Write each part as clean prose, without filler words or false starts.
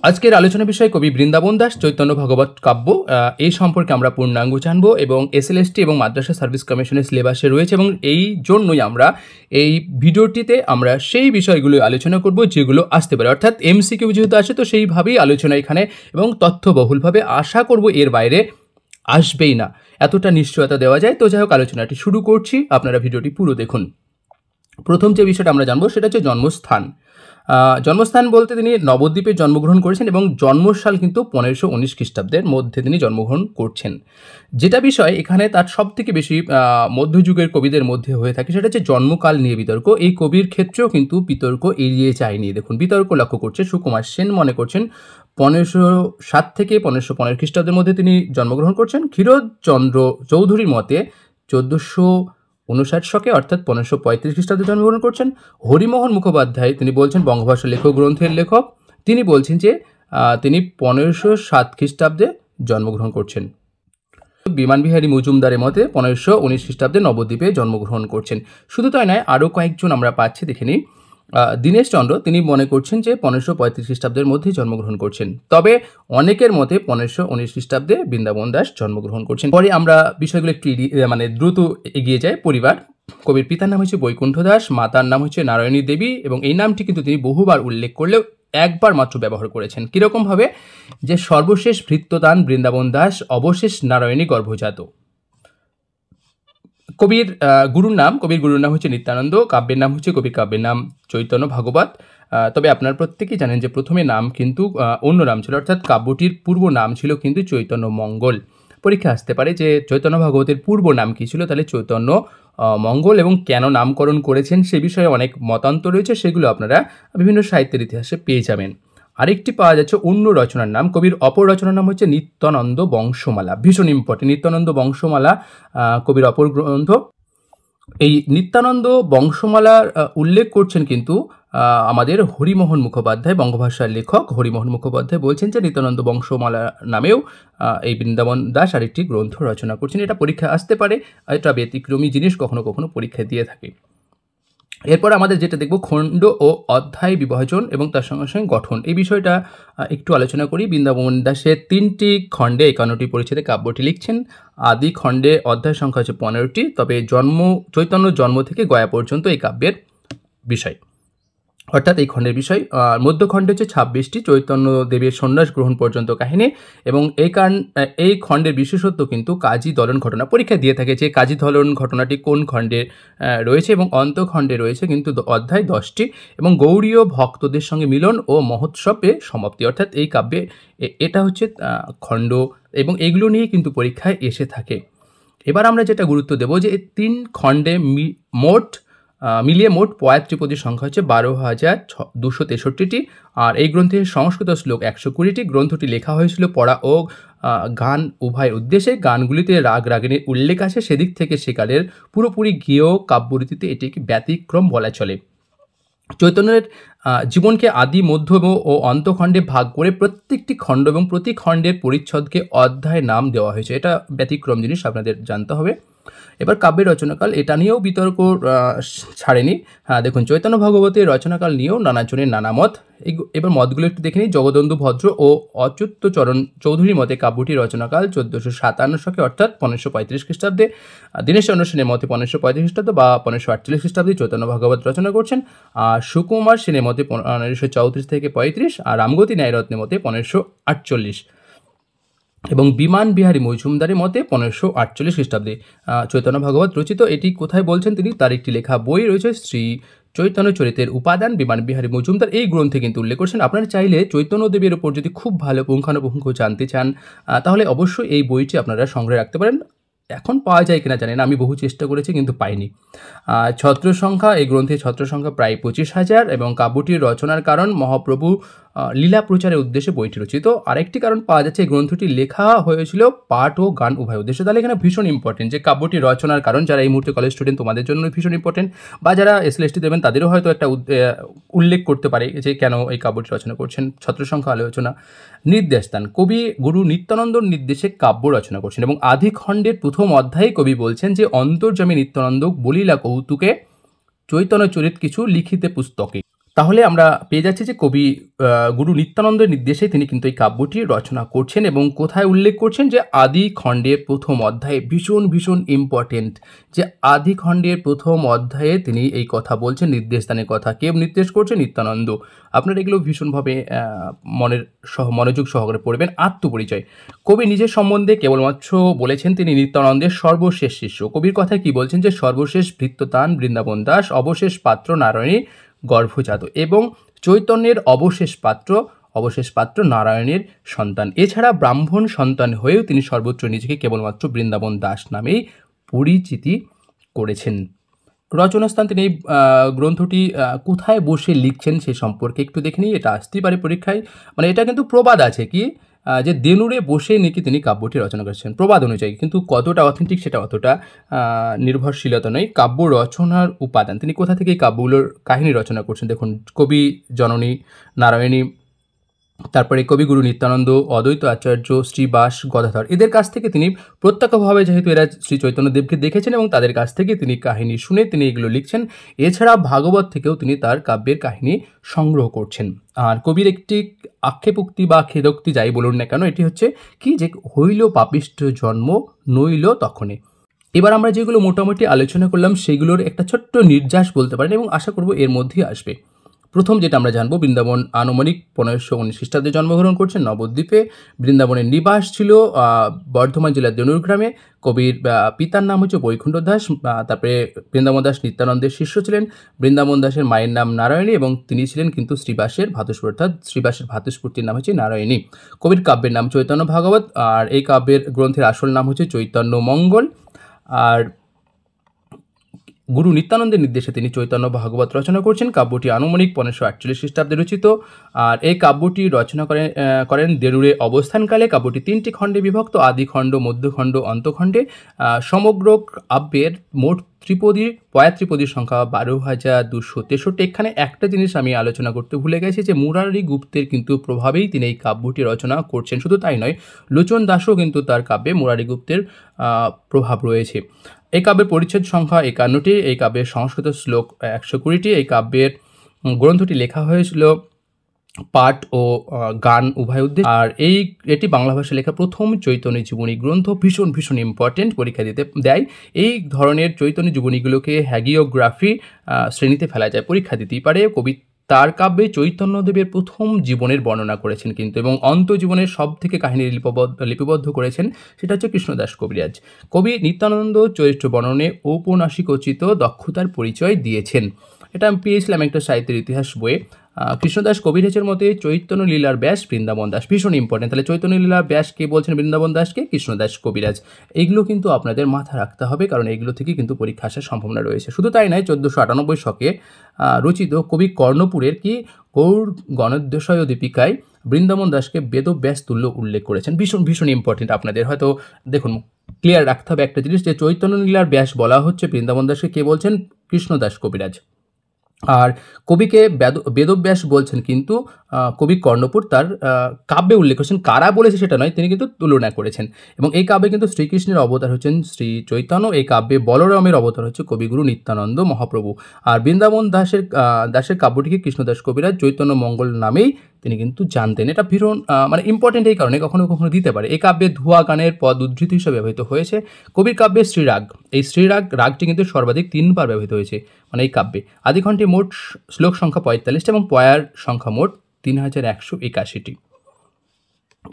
আজকের আলোচনা বিষয় কবি বৃন্দাবন দাস চৈতন্য ভাগবত কাব্য। এই সম্পর্কে আমরা পূর্ণাঙ্গ জানবো এবং এসএলএসটি এবং মাদ্রাসা সার্ভিস কমিশনের সিলেবাসে রয়েছে এবং এই জন্যই আমরা এই ভিডিওটিতে আমরা সেই বিষয়গুলো আলোচনা করব যেগুলো আসতে পারে, অর্থাৎ এমসিকিউ যেহেতু আসে তো সেইভাবেই আলোচনা এখানে এবং তথ্যবহুলভাবে আশা করব এর বাইরে আসবেই না, এতটা নিশ্চয়তা দেওয়া যায়। তো যাই হোক, আলোচনাটি শুরু করছি, আপনারা ভিডিওটি পুরো দেখুন। প্রথম যে বিষয়টা আমরা জানবো সেটা হচ্ছে জন্মস্থান। জন্মস্থান বলতে তিনি নবদ্বীপে জন্মগ্রহণ করেছেন এবং জন্মসাল কিন্তু 1519 খ্রিস্টাব্দের মধ্যে তিনি জন্মগ্রহণ করছেন। যেটা বিষয় এখানে তার সব থেকে বেশি মধ্যযুগের কবিদের মধ্যে হয়ে থাকে সেটা হচ্ছে জন্মকাল নিয়ে বিতর্ক। এই কবির ক্ষেত্রেও কিন্তু বিতর্ক এড়িয়ে যায়নি। দেখুন, বিতর্ক লক্ষ্য করছে সুকুমার সেন মনে করছেন 1507 থেকে 1515 খ্রিস্টাব্দের মধ্যে তিনি জন্মগ্রহণ করছেন। ক্ষীরোদচন্দ্র চৌধুরীর মতে 1459 শকে অর্থাৎ 1535 খ্রিস্টাব্দে জন্মগ্রহণ করছেন। হরিমোহন মুখোপাধ্যায় তিনি বলছেন বঙ্গভাষা লেখক গ্রন্থের লেখক, তিনি বলছেন যে তিনি 1507 খ্রিস্টাব্দে জন্মগ্রহণ করছেন। বিমানবিহারী মজুমদারের মতে 1519 খ্রিস্টাব্দে নবদ্বীপে জন্মগ্রহণ করছেন। শুধু তাই নয়, আরও কয়েকজন আমরা পাচ্ছি, দেখে নিই। দীনেশ চন্দ্র তিনি মনে করছেন যে 1535 খ্রিস্টাব্দের মধ্যেই জন্মগ্রহণ করছেন। তবে অনেকের মতে 1519 খ্রিস্টাব্দে বৃন্দাবন দাস জন্মগ্রহণ করছেন। পরে আমরা বিষয়গুলো একটু দ্রুত এগিয়ে যাই। পরিবার, কবির পিতার নাম হচ্ছে বৈকুণ্ঠ দাস, মাতার নাম হচ্ছে নারায়ণী দেবী এবং এই নামটি কিন্তু তিনি বহুবার উল্লেখ করলেও একবার মাত্র ব্যবহার করেছেন। কীরকমভাবে, যে সর্বশেষ ভৃত্যদান বৃন্দাবন দাস, অবশেষ নারায়ণী গর্ভজাত। কবির গুরুর নাম হচ্ছে নিত্যানন্দ, কাব্যের নাম হচ্ছে কবির কাব্যের নাম চৈতন্য ভাগবত। তবে আপনারা প্রত্যেকেই জানেন যে প্রথমে নাম কিন্তু অন্য নাম ছিল, অর্থাৎ কাব্যটির পূর্ব নাম ছিল কিন্তু চৈতন্য মঙ্গল। পরীক্ষা আসতে পারে যে চৈতন্য ভাগবতের পূর্ব নাম কী ছিল, তাহলে চৈতন্য মঙ্গল, এবং কেন নামকরণ করেছেন সে বিষয়ে অনেক মতান্তর রয়েছে, সেগুলো আপনারা বিভিন্ন সাহিত্যের ইতিহাসে পেয়ে যাবেন। আরেকটি পাওয়া যাচ্ছে অন্য রচনার নাম, কবির অপর রচনার নাম হচ্ছে নিত্যানন্দ বংশমালা। ভীষণ ইম্পর্টেন্ট, নিত্যানন্দ বংশমালা কবির অপর গ্রন্থ। এই নিত্যানন্দ বংশমালার উল্লেখ করছেন কিন্তু আমাদের হরিমোহন মুখোপাধ্যায়, বঙ্গভাষার লেখক হরিমোহন মুখোপাধ্যায় বলছেন যে নিত্যানন্দ বংশমালা নামেও এই বৃন্দাবন দাস আরেকটি গ্রন্থ রচনা করছেন। এটা পরীক্ষা আসতে পারে, এটা ব্যতিক্রমী জিনিস কখনো কখনো পরীক্ষা দিয়ে থাকে। এরপর আমাদের যেটা দেখব খণ্ড ও অধ্যায় বিভাজন এবং তার সঙ্গে সঙ্গে গঠন, এই বিষয়টা একটু আলোচনা করি। বৃন্দাবন দাসের 3টি খণ্ডে 51টি পরিচ্ছেদে কাব্যটি লিখছেন। আদি খণ্ডে অধ্যায় সংখ্যা হচ্ছে 15টি, তবে চৈতন্য জন্ম থেকে গয়া পর্যন্ত এই কাব্যের বিষয়, অর্থাৎ এই খণ্ডের বিষয়। মধ্যখণ্ডে হচ্ছে 26টি, চৈতন্য দেবের সন্ন্যাস গ্রহণ পর্যন্ত কাহিনী, এবং এই খণ্ডের বিশেষত্ব কিন্তু কাজী দলন ঘটনা। পরীক্ষা দিয়ে থাকে যে কাজী দলন ঘটনাটি কোন খণ্ডে রয়েছে, এবং অন্তখণ্ডে রয়েছে কিন্তু অধ্যায় 10টি, এবং গৌড়ীয় ভক্তদের সঙ্গে মিলন ও মহোৎসবে সমাপ্তি, অর্থাৎ এই কাব্যে এটা হচ্ছে খণ্ড, এবং এগুলো নিয়ে কিন্তু পরীক্ষায় এসে থাকে। এবার আমরা যেটা গুরুত্ব দেব যে এই 3 খণ্ডে মিলিয়ে মোট পয়াত ত্রিপদীর সংখ্যা হচ্ছে 12,263টি, আর এই গ্রন্থের সংস্কৃত শ্লোক 120টি। গ্রন্থটি লেখা হয়েছিল পড়া ও গান উভয় উদ্দেশ্যে। গানগুলিতে রাগ রাগিনীর উল্লেখ আছে, সেদিক থেকে সেকালের পুরোপুরি গেয় কাব্যরীতিতে এটিকে ব্যতিক্রম বলা চলে। চৈতন্যের জীবনকে আদি, মধ্য ও অন্তখণ্ডে ভাগ করে প্রত্যেকটি খণ্ড এবং প্রতি খণ্ডের পরিচ্ছদকে অধ্যায় নাম দেওয়া হয়েছে। এটা ব্যতিক্রম জিনিস, আপনাদের জানতে হবে। এবার কাব্যের রচনাকাল, এটা নিয়েও বিতর্ক ছাড়েনি। দেখুন, চৈতন্য ভাগবতের রচনাকাল নিয়েও নানাজনের নানা মত। এবার মতগুলো একটু দেখে নিই। জগদন্দু ভদ্র ও অচ্যুতচরণ চৌধুরীর মতে কাব্যটির রচনাকাল 1457 শকে অর্থাৎ 1535 খ্রিস্টাব্দে। দীনেশ চন্দ্র সেনের মতে 1535 খ্রিস্টাব্দ বা 1548 খ্রিস্টাব্দে চৈতন্য ভাগবত রচনা করছেন। আর সুকুমার সেনের মতে 1534 থেকে 35, আর রামগতি ন্যায়রত্নের মতে 1548, এবং বিমান বিহারী মজুমদারের মতে 1548 খ্রিস্টাব্দে চৈতন্য ভাগবত রচিত। এটি কোথায় বলছেন তিনি, তার একটি লেখা বই রয়েছে শ্রী চৈতন্য চরিতের উপাদান, বিমান বিহারী মজুমদার এই গ্রন্থে কিন্তু উল্লেখ করছেন। আপনারা চাইলে চৈতন্যদেবের ওপর যদি খুব ভালো পুঙ্খানুপুঙ্খ জানতে চান তাহলে অবশ্যই এই বইটি আপনারা সংগ্রহে রাখতে পারেন। এখন পাওয়া যায় কিনা জানি না, আমি বহু চেষ্টা করেছি কিন্তু পাইনি। ছত্র সংখ্যা, এই গ্রন্থের ছত্র সংখ্যা প্রায় 25,000, এবং কাব্যটির রচনার কারণ মহাপ্রভু লীলা প্রচারের উদ্দেশ্যে বইটি রচিত। আরেকটি কারণ পাওয়া যাচ্ছে, এই গ্রন্থটি লেখা হয়েছিল পাঠ ও গান উভয় উদ্দেশ্যে। তাহলে এখানে ভীষণ ইম্পর্টেন্ট যে কাব্যটির রচনার কারণ, যারা এই মুহূর্তে কলেজ স্টুডেন্ট তোমাদের জন্য ভীষণ ইম্পর্টেন্ট, বা যারা এসএলএসটি দেবেন তাদেরও হয়তো একটা উল্লেখ করতে পারে যে কেন এই কাব্যটি রচনা করছেন। ছত্র সংখ্যা আলোচনা। নির্দেশদান, কবি গুরু নিত্যানন্দর নির্দেশে কাব্য রচনা করছেন, এবং আদি খণ্ডের প্রথম অধ্যায়ে কবি বলছেন যে অন্তর্যামী নিত্যানন্দ বলিলা কৌতুকে চৈতন্য চরিত কিছু লিখিতে পুস্তকে। তাহলে আমরা পেয়ে যাচ্ছি যে কবি গুরু নিত্যানন্দের নির্দেশে তিনি কিন্তু এই কাব্যটি রচনা করছেন এবং কোথায় উল্লেখ করছেন যে আদি খণ্ডের প্রথম অধ্যায়ে ভীষণ ভীষণ ইম্পর্টেন্ট যে আদি খণ্ডের প্রথম অধ্যায়ে তিনি এই কথা বলছেন, নির্দেশদানের কথা। কে নির্দেশ করছে? নিত্যানন্দ। আপনারা এগুলো ভীষণভাবে মনোযোগ সহকারে পড়বেন। আত্মপরিচয়। কবি নিজের সম্বন্ধে কেবলমাত্র বলেছেন তিনি নিত্যানন্দের সর্বশেষ শিষ্য। কবির কথায় কি বলছেন যে সর্বশেষ ভৃত্যতান বৃন্দাবন দাস, অবশেষ পাত্র নারায়ণী গর্ভজাত এবং চৈতন্যের অবশেষ পাত্র নারায়ণের সন্তান। এছাড়া ব্রাহ্মণ সন্তান হয়েও তিনি সর্বত্র নিজেকে কেবলমাত্র বৃন্দাবন দাস নামেই পরিচিতি করেছেন। রচনাস্থান তিনি এই গ্রন্থটি কোথায় বসে লিখছেন সে সম্পর্কে একটু দেখে নিই। এটা আসতেই পারে পরীক্ষায়, মানে এটা কিন্তু প্রবাদ আছে কি যে দেনুরে বসে নাকি তিনি কাব্যটি রচনা করেছেন, প্রবাদ অনুযায়ী। কিন্তু কতটা অথেন্টিক সেটা অতটা নির্ভরশীলতা নয়। কাব্য রচনার উপাদান, তিনি কোথা থেকে এই কাব্যগুলোর কাহিনী রচনা করছেন দেখুন। কবি জননী নারায়ণী, তারপরে কবিগুরু নিত্যানন্দ, অদ্বৈত আচার্য, শ্রীবাস, গদাধর, এদের কাছ থেকে তিনি প্রত্যক্ষভাবে যেহেতু এরা শ্রী চৈতন্যদেবকে দেখেছেন এবং তাদের কাছ থেকে তিনি কাহিনী শুনে তিনি এগুলো লিখছেন। এছাড়া ভাগবত থেকেও তিনি তার কাব্যের কাহিনী সংগ্রহ করছেন। আর কবির একটি আক্ষেপোক্তি বা খেদোক্তি যাই বলুন না কেন, এটি হচ্ছে কি যে হইল পাপিষ্ঠ জন্ম নইল তখনে। এবার আমরা যেগুলো মোটামুটি আলোচনা করলাম সেগুলোর একটা ছোট্ট নির্যাস বলতে পারেন এবং আশা করব এর মধ্যেই আসবে। প্রথম যেটা আমরা জানবো, বৃন্দাবন আনুমানিক 1519 খ্রিস্টাব্দে জন্মগ্রহণ করছেন নবদ্বীপে। বৃন্দাবনের নিবাস ছিল বর্ধমান জেলার দেনুর গ্রামে। কবির পিতার নাম হচ্ছে বৈকুণ্ঠ দাস, তারপরে বৃন্দাবন দাস নিত্যানন্দের শিষ্য ছিলেন। বৃন্দাবন দাসের মায়ের নাম নারায়ণী এবং তিনি ছিলেন কিন্তু শ্রীবাসের ভ্রাতুষ্পুত্র, অর্থাৎ শ্রীবাসের ভ্রাতুষ্পুত্রীর নাম হচ্ছে নারায়ণী। কবির কাব্যের নাম চৈতন্য ভাগবত, আর এই কাব্যের গ্রন্থের আসল নাম হচ্ছে চৈতন্য মঙ্গল। আর গুরু নিত্যানন্দের নির্দেশে তিনি চৈতন্য ভাগবত রচনা করছেন। কাব্যটি আনুমানিক 1548 খ্রিস্টাব্দে রচিত। আর এই কাব্যটি রচনা করেন দেনুরে অবস্থানকালে। কাব্যটি 3টি খণ্ডে বিভক্ত, আদিখণ্ড, মধ্যখণ্ড, অন্তখণ্ডে। সমগ্র কাব্যের মোট ত্রিপদীর সংখ্যা 12,263। এখানে একটা জিনিস আমি আলোচনা করতে ভুলে গেছি যে মুরারি গুপ্তের কিন্তু প্রভাবেই তিনি এই কাব্যটি রচনা করছেন। শুধু তাই নয়, লোচন দাসও কিন্তু তার কাব্যে মুরারি গুপ্তের প্রভাব রয়েছে। এই কাব্যের পরিচ্ছেদ সংখ্যা 51টি, এই কাব্যের সংস্কৃত শ্লোক 120টি। এই কাব্যের গ্রন্থটি লেখা হয়েছিল পাঠ ও গান উভয় উদ্দেশ্যে। আর এটি বাংলা ভাষায় লেখা প্রথম চৈতন্য জীবনী গ্রন্থ। ভীষণ ভীষণ ইম্পর্টেন্ট, পরীক্ষা দিতে দেয়। এই ধরনের চৈতন্য জীবনীগুলোকে হ্যাগিওগ্রাফি শ্রেণীতে ফেলা যায়, পরীক্ষা দিতেই পারে। কবি তার কাব্যে চৈতন্যদেবের প্রথম জীবনের বর্ণনা করেছেন কিন্তু, এবং অন্তজীবনের সব থেকে কাহিনী লিপিবদ্ধ করেছেন, সেটা হচ্ছে কৃষ্ণদাস কবিরাজ। কবি নিত্যানন্দ চরিত্র বর্ণনে ঔপন্যাসিকোচিত দক্ষতার পরিচয় দিয়েছেন। এটা আমি পেয়েছিলাম একটা সাহিত্যের ইতিহাস বইয়ে। কৃষ্ণদাস কবিরাজের মতে চৈতন্য লীলার ব্যাস বৃন্দাবন দাস। ভীষণ ইম্পর্টেন্ট। তাহলে চৈতন্য লীলার ব্যাস কে বলছেন? বৃন্দাবন দাসকে। কৃষ্ণদাস কবিরাজ। এইগুলো কিন্তু আপনাদের মাথা রাখতে হবে, কারণ এগুলো থেকে কিন্তু পরীক্ষা আসার সম্ভাবনা রয়েছে। শুধু তাই নয়, 1498 শকে রচিত কবি কর্ণপুরের কি গৌর গণোদ্দেশয় দীপিকায় বৃন্দাবন দাসকে বেদব্যাস তুল্য উল্লেখ করেছেন। ভীষণ ভীষণ ইম্পর্টেন্ট। আপনাদের হয়তো দেখুন ক্লিয়ার রাখতে হবে একটা জিনিস, যে চৈতন্য লীলার ব্যাস বলা হচ্ছে বৃন্দাবন দাসকে, কে বলছেন? কৃষ্ণদাস কবিরাজ। আর কবিকে বেদব্যাস বলছেন কিন্তু কবি কর্ণপুর তার কাব্যে উল্লেখ করেছেন। কারা বলেছে সেটা নয়, তিনি কিন্তু তুলনা করেছেন। এবং এই কাব্যে কিন্তু শ্রীকৃষ্ণের অবতার হচ্ছেন শ্রী চৈতন্য, এই কাব্যে বলরামের অবতার হচ্ছে কবিগুরু নিত্যানন্দ মহাপ্রভু। আর বৃন্দাবন দাসের কাব্যটিকে কৃষ্ণদাস কবিরাজ চৈতন্য মঙ্গল নামেই তিনি কিন্তু জানতেন। এটা ভীষণ মানে ইম্পর্টেন্ট এই কারণে, কখনো কখনো দিতে পারে। এই কাব্যে ধোয়া গানের পদ উদ্ধৃতি হিসেবে ব্যবহৃত হয়েছে। কবির কাব্যে শ্রীরাগ, এই রাগটি কিন্তু সর্বাধিক 3বার ব্যবহৃত হয়েছে মানে এই কাব্যে। আদিখণ্ডে মোট শ্লোক সংখ্যা 45টি এবং পয়ার সংখ্যা মোট 3181টি।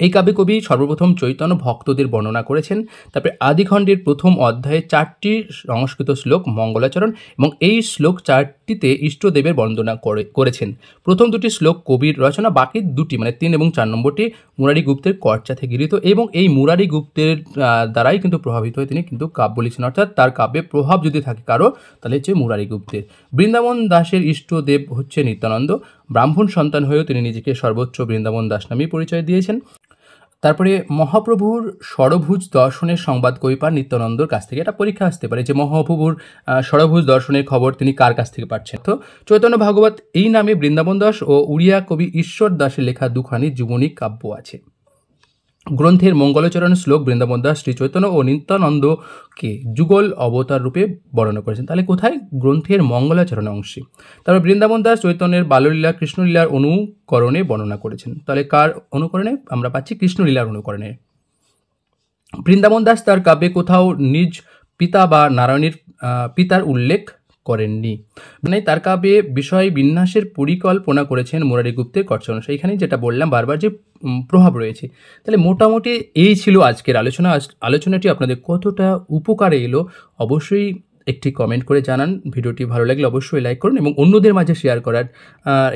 এই কাব্যে কবি সর্বপ্রথম চৈতন্য ভক্তদের বর্ণনা করেছেন। তারপরে আদিখণ্ডের প্রথম অধ্যায়ে 4টি সংস্কৃত শ্লোক মঙ্গলাচরণ, এবং এই শ্লোক 4টিতে ইষ্টদেবের বন্দনা করেছেন। প্রথম 2টি শ্লোক কবির রচনা, বাকি 2টি মানে 3 এবং 4 নম্বরটি মুরারি গুপ্তের কর্চাতে গৃহীত, এবং এই মুরারি গুপ্তের দ্বারাই কিন্তু প্রভাবিত হয়ে তিনি কিন্তু কাব্য লিখছেন। অর্থাৎ তার কাব্যে প্রভাব যদি থাকে কারো, তাহলে হচ্ছে মুরারি গুপ্তের। বৃন্দাবন দাসের ইষ্টদেব হচ্ছে নিত্যানন্দ। ব্রাহ্মণ সন্তান হয়েও তিনি নিজেকে সর্বোচ্চ বৃন্দাবন দাস নামেই পরিচয় দিয়েছেন। তারপরে মহাপ্রভুর ষড়ভুজ দর্শনের সংবাদ কবি পান নিত্যানন্দর কাছ থেকে। এটা পরীক্ষা আসতে পারে যে মহাপ্রভুর ষড়ভুজ দর্শনের খবর তিনি কার কাছ থেকে পাচ্ছেন। তো চৈতন্য ভাগবত এই নামে বৃন্দাবন দাস ও উড়িয়া কবি ঈশ্বর দাসের লেখা দুখানি জীবনী কাব্য আছে। গ্রন্থের মঙ্গলাচরণ শ্লোক বৃন্দাবন দাস শ্রী চৈতন্য ও নিত্যানন্দকে যুগল অবতার রূপে বর্ণনা করেছেন। তাহলে কোথায়? গ্রন্থের মঙ্গলাচরণ অংশে। তারপর বৃন্দাবন দাস চৈতন্যের বাল্যলীলা কৃষ্ণলীলার অনুকরণে বর্ণনা করেছেন। তাহলে কার অনুকরণে? আমরা পাচ্ছি কৃষ্ণলীলার অনুকরণে। বৃন্দাবন দাস তার কাব্যে কোথাও নিজ পিতা বা নারায়ণীর পিতার উল্লেখ করেননি, মানে তার কাব্যে বিষয় বিন্যাসের পরিকল্পনা করেছেন মুরারি গুপ্তের কর্ষণ। এখানে যেটা বললাম বারবার যে প্রভাব রয়েছে। তাহলে মোটামুটি এই ছিল আজকের আলোচনা। আলোচনাটি আপনাদের কতটা উপকারে এলো অবশ্যই একটি কমেন্ট করে জানান। ভিডিওটি ভালো লাগলে অবশ্যই লাইক করুন এবং অন্যদের মাঝে শেয়ার করার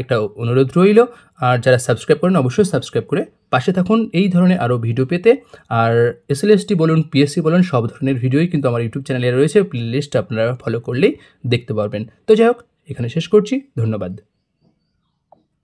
একটা অনুরোধ রইল। আর যারা সাবস্ক্রাইব করেন অবশ্যই সাবস্ক্রাইব করে পাশে থাকুন এই ধরনের আরও ভিডিও পেতে। আর এসএলএসটি বলুন, পিএসসি বলুন, সব ধরনের ভিডিওই কিন্তু আমার ইউটিউব চ্যানেলে রয়েছে, প্লেলিস্ট আপনারা ফলো করলেই দেখতে পারবেন। তো যাই হোক, এখানে শেষ করছি। ধন্যবাদ।